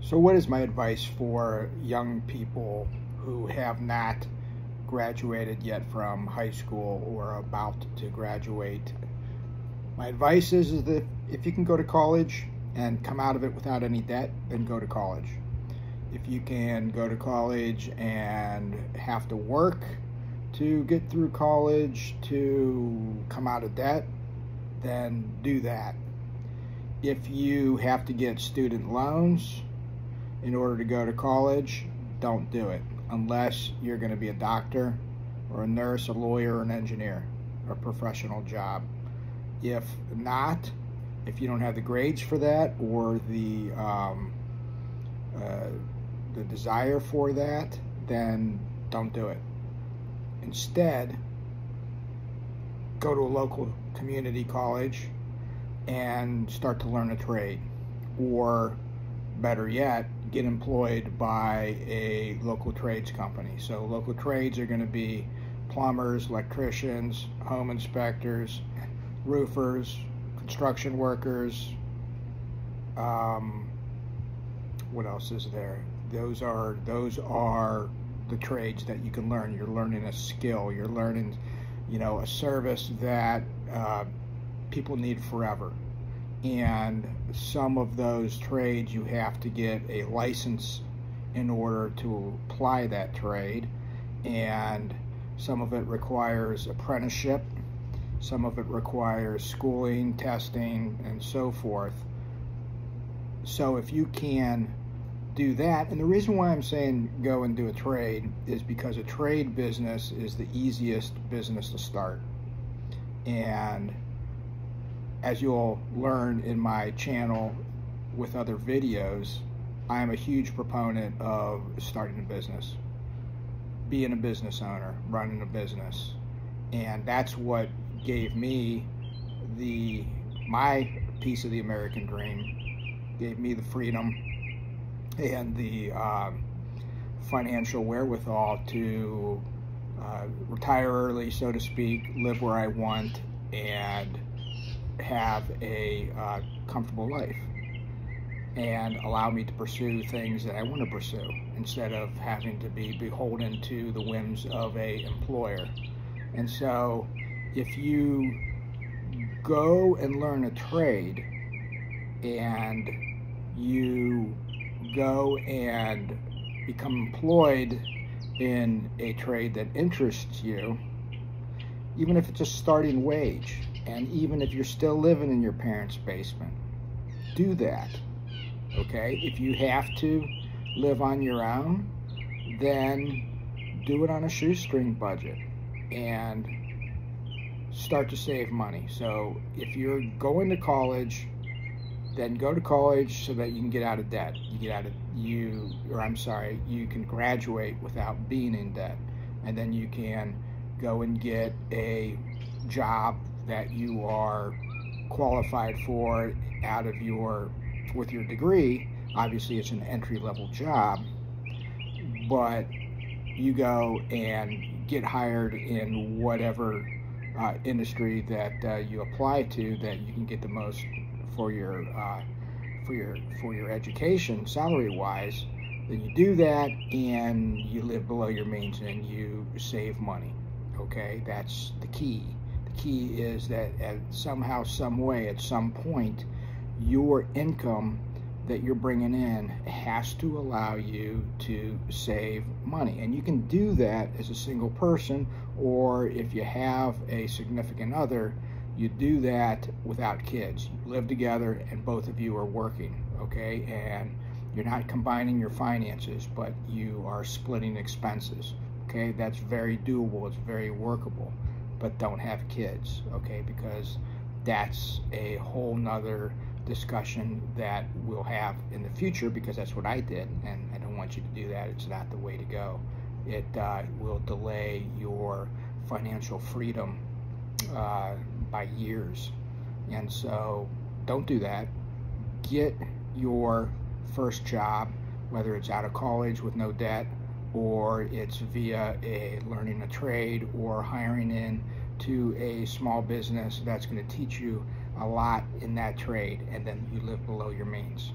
So what is my advice for young people who have not graduated yet from high school or are about to graduate? My advice is that if you can go to college and come out of it without any debt, then go to college. If you can go to college and have to work to get through college to come out of debt, then do that. If you have to get student loans in order to go to college, don't do it unless you're going to be a doctor or a nurse, a lawyer, or an engineer, or a professional job. If not, if you don't have the grades for that or the desire for that, then don't do it. Instead, go to a local community college and start to learn a trade, or better yet, get employed by a local trades company. So local trades are going to be plumbers, electricians, home inspectors, roofers, construction workers. What else is there? Those are the trades that you can learn. You're learning a skill. You're learning, a service that people need forever. And some of those trades you have to get a license in order to apply that trade, and some of it requires apprenticeship, some of it requires schooling, testing, and so forth. So if you can do that, and the reason why I'm saying go and do a trade is because a trade business is the easiest business to start. And as you'll learn in my channel with other videos, I am a huge proponent of starting a business, being a business owner, running a business. And that's what gave me my piece of the American dream, gave me the freedom and the financial wherewithal to retire early, so to speak, live where I want, and have a comfortable life, and allow me to pursue things that I want to pursue instead of having to be beholden to the whims of a employer. And so if you go and learn a trade and you go and become employed in a trade that interests you, even if it's a starting wage, and even if you're still living in your parents' basement, do that, okay? If you have to live on your own, then do it on a shoestring budget and start to save money. So if you're going to college, then go to college so that you can get out of debt. You can graduate without being in debt, and then you can go and get a job that you are qualified for with your degree. Obviously it's an entry-level job, but you go and get hired in whatever industry that you apply to, that you can get the most for your education, salary-wise. Then you do that and you live below your means and you save money. Okay, that's the key. The key is that somehow, some way, at some point, your income that you're bringing in has to allow you to save money. And you can do that as a single person, or if you have a significant other, you do that without kids. You live together and both of you are working, okay? And you're not combining your finances, but you are splitting expenses, okay? That's very doable, it's very workable, but don't have kids, okay? Because that's a whole nother discussion that we'll have in the future, because that's what I did, and I don't want you to do that. It's not the way to go. It will delay your financial freedom by years. And so don't do that. Get your first job, whether it's out of college with no debt, or it's via learning a trade or hiring in to a small business that's going to teach you a lot in that trade, and then you live below your means.